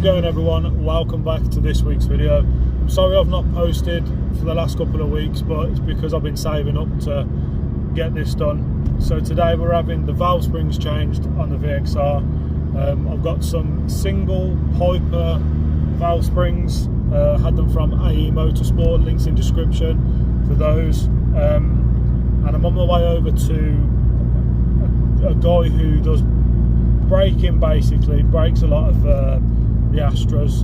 it going, everyone? Welcome back to this week's video. I'm sorry I've not posted for the last couple of weeks, but it's because I've been saving up to get this done. So today we're having the valve springs changed on the VXR. I've got some single Piper valve springs, had them from AE Motorsport, links in description for those. And I'm on my way over to a guy who does braking, basically brakes a lot of the Astras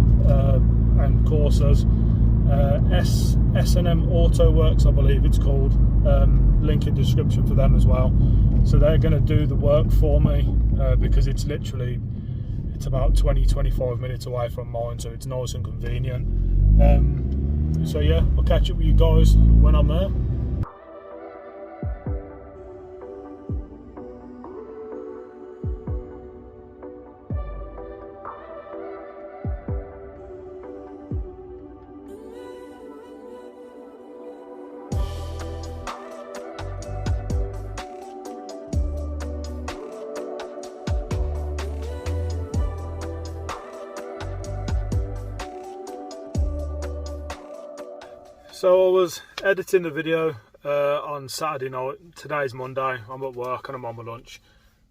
and Corsas. S&M Auto Works, I believe it's called. Link in description for them as well. So they're going to do the work for me because it's about 20-25 minutes away from mine, so it's nice and convenient. So yeah, I'll catch up with you guys when I'm there. So I was editing the video on Saturday night. Today's Monday, I'm at work and I'm on my lunch.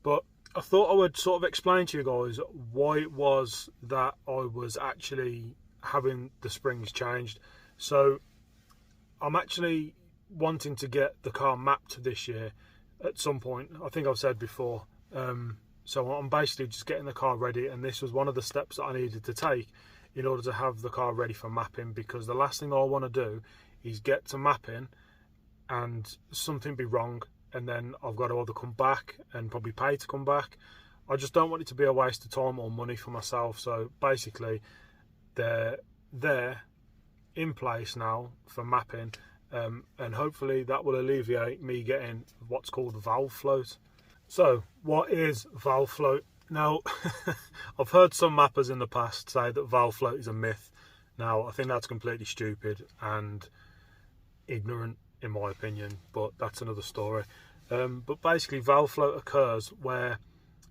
But I thought I would sort of explain to you guys why it was that I was actually having the springs changed. So I'm actually wanting to get the car mapped this year at some point. I think I've said before. So I'm basically just getting the car ready, and this was one of the steps that I needed to take in order to have the car ready for mapping, because the last thing I want to do is get to mapping and something be wrong, and then I've got to either come back and probably pay to come back. I just don't want it to be a waste of time or money for myself. So basically they're in place now for mapping, and hopefully that will alleviate me getting what's called valve float. So what is valve float? Now, I've heard some mappers in the past say that valve float is a myth. Now, I think that's completely stupid and ignorant in my opinion, but that's another story. But basically, valve float occurs where,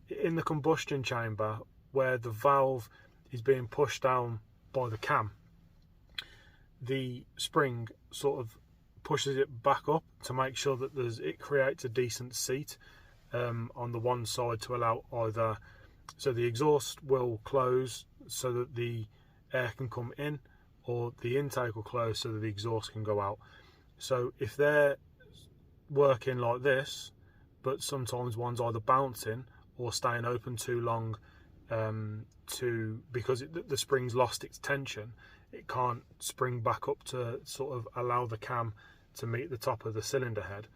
in the combustion chamber, where the valve is being pushed down by the cam, the spring sort of pushes it back up to make sure that it creates a decent seat on the one side to allow either, so the exhaust will close so that the air can come in, or the intake will close so that the exhaust can go out. So if they're working like this, but sometimes one's either bouncing or staying open too long, because the spring's lost its tension, it can't spring back up to sort of allow the cam to meet the top of the cylinder head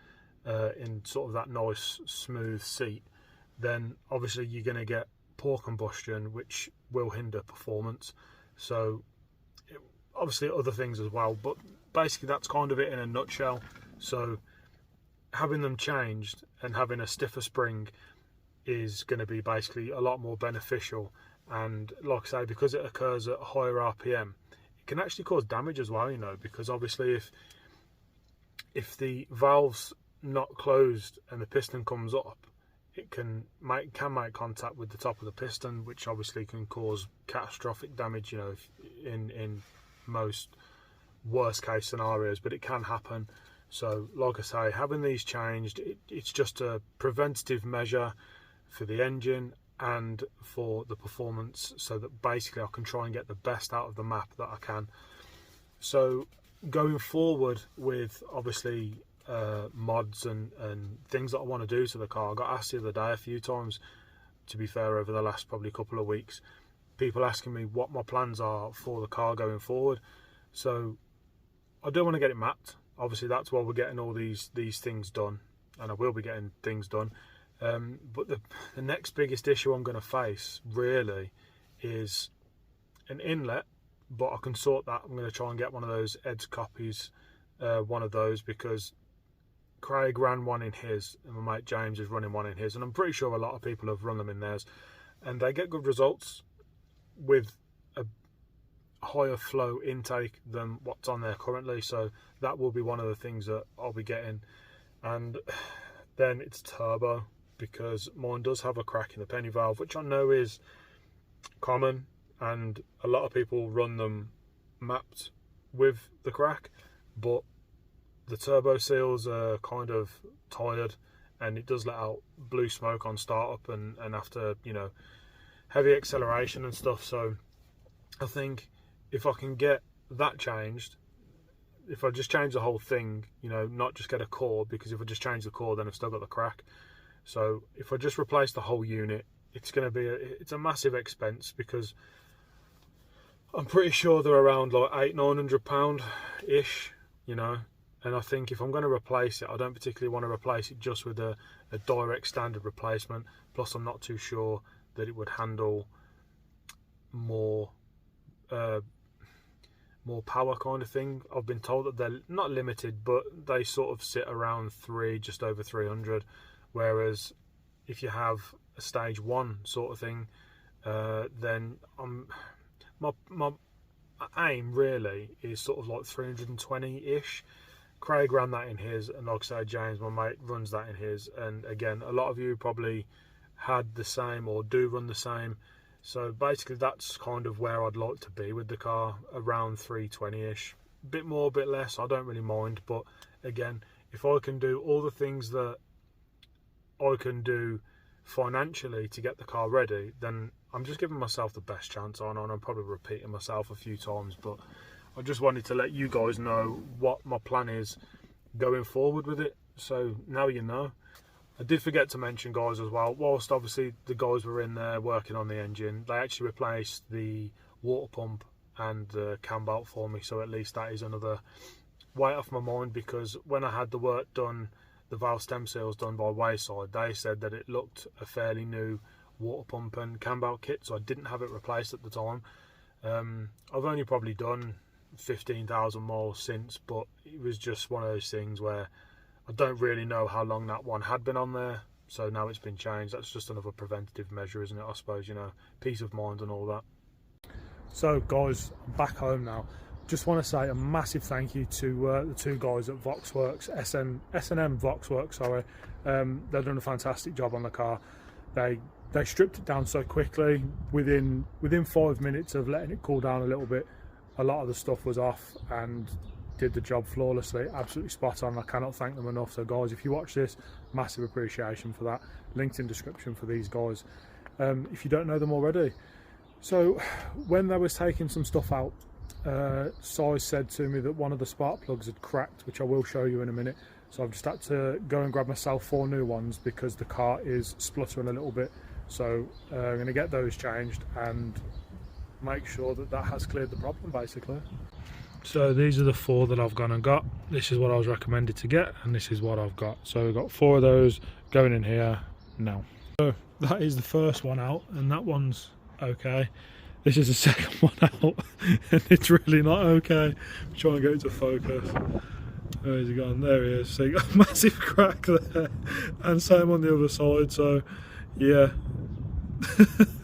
in sort of that nice smooth seat, then obviously you're going to get poor combustion, which will hinder performance. So obviously other things as well, but basically that's kind of it in a nutshell. So having them changed and having a stiffer spring is going to be basically a lot more beneficial. And like I say, because it occurs at higher RPM, it can actually cause damage as well, you know, because obviously if the valve's not closed and the piston comes up, it can make contact with the top of the piston, which obviously can cause catastrophic damage, you know, in most worst case scenarios, but it can happen. So like I say, having these changed, it's just a preventative measure for the engine and for the performance, so that basically I can try and get the best out of the map that I can. So going forward with obviously mods and things that I want to do to the car, I got asked the other day a few times, to be fair, over the last probably couple of weeks, people asking me what my plans are for the car going forward. So I do want to get it mapped. Obviously that's why we're getting all these things done, and I will be getting things done. But the next biggest issue I'm going to face really is an inlet, but I can sort that. I'm going to try and get one of those Ed's copies, one of those, because Craig ran one in his, and my mate James is running one in his, and I'm pretty sure a lot of people have run them in theirs, and they get good results with a higher flow intake than what's on there currently. So that will be one of the things that I'll be getting. And then it's turbo, because mine does have a crack in the penny valve, which I know is common and a lot of people run them mapped with the crack, but the turbo seals are kind of tired, and it does let out blue smoke on startup and after, you know, heavy acceleration and stuff. So I think if I can get that changed, if I just change the whole thing, you know, not just get a core, because if I just change the core then I've still got the crack. So if I just replace the whole unit, it's going to be it's a massive expense, because I'm pretty sure they're around like £800–900 ish, you know. And I think if I'm going to replace it, I don't particularly want to replace it just with a direct standard replacement. Plus I'm not too sure that it would handle more power kind of thing. I've been told that they're not limited, but they sort of sit around just over 300, whereas if you have a stage 1 sort of thing, then my aim really is sort of like 320-ish. Craig ran that in his, and like I say, James, my mate, runs that in his. And again, a lot of you probably had the same or do run the same. So basically that's kind of where I'd like to be with the car, around 320-ish. Bit more, bit less, I don't really mind. But again, if I can do all the things that I can do financially to get the car ready, then I'm just giving myself the best chance on. And I'm probably repeating myself a few times, but I just wanted to let you guys know what my plan is going forward with it. So now you know. I did forget to mention, guys, as well, whilst obviously the guys were in there working on the engine, they actually replaced the water pump and the cam belt for me, so at least that is another weight off my mind, because when I had the work done, the valve stem seals done by Wayside, they said that it looked a fairly new water pump and cam belt kit, so I didn't have it replaced at the time. I've only probably done 15,000 miles since, but it was just one of those things where I don't really know how long that one had been on there, so now it's been changed. That's just another preventative measure, isn't it, I suppose, you know, peace of mind and all that. So guys, I'm back home now. Just want to say a massive thank you to the two guys at Vauxworks, S&M Vauxworks, sorry. They've done a fantastic job on the car. They stripped it down so quickly. Within 5 minutes of letting it cool down a little bit, a lot of the stuff was off and did the job flawlessly. Absolutely spot on. I cannot thank them enough. So guys, if you watch this, massive appreciation for that. Linked in description for these guys, if you don't know them already. So when they was taking some stuff out, Si said to me that one of the spark plugs had cracked, which I will show you in a minute. So I've just had to go and grab myself 4 new ones because the car is spluttering a little bit. So I'm going to get those changed and make sure that that has cleared the problem, basically. So these are the 4 that I've gone and got. This is what I was recommended to get, and this is what I've got. So we've got 4 of those going in here now. So that is the first one out, and that one's okay. This is the second one out, and it's really not okay. I'm trying to get it to focus. Where's he gone? There he is. So you got a massive crack there, and same on the other side. So yeah,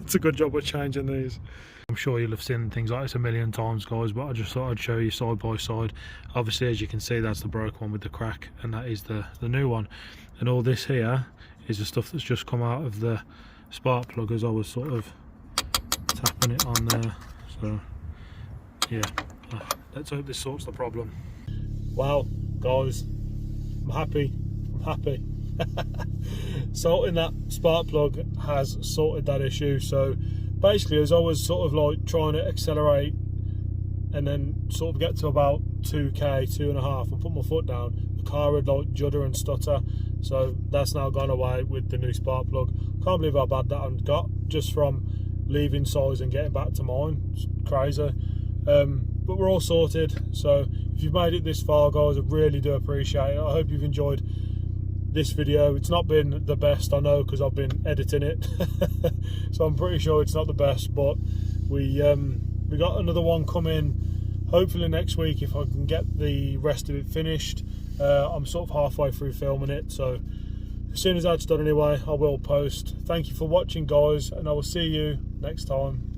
it's a good job we're changing these. I'm sure you'll have seen things like this a million times, guys, but I just thought I'd show you side by side. Obviously, as you can see, that's the broke one with the crack, and that is the new one. And all this here is the stuff that's just come out of the spark plug as I was sort of tapping it on there. So yeah, let's hope this sorts the problem. Wow, guys, I'm happy. Sorting that spark plug has sorted that issue. So basically, as I was sort of like trying to accelerate and then sort of get to about 2k, 2.5 and put my foot down, the car would like judder and stutter. So that's now gone away with the new spark plug. Can't believe how bad that I got just from leaving size and getting back to mine. It's crazy. But we're all sorted. So if you've made it this far, guys, I really do appreciate it. I hope you've enjoyed this video. It's not been the best, I know, because I've been editing it. So I'm pretty sure it's not the best, but we got another one coming hopefully next week if I can get the rest of it finished. I'm sort of halfway through filming it, so as soon as that's done anyway, I will post. Thank you for watching, guys, and I will see you next time.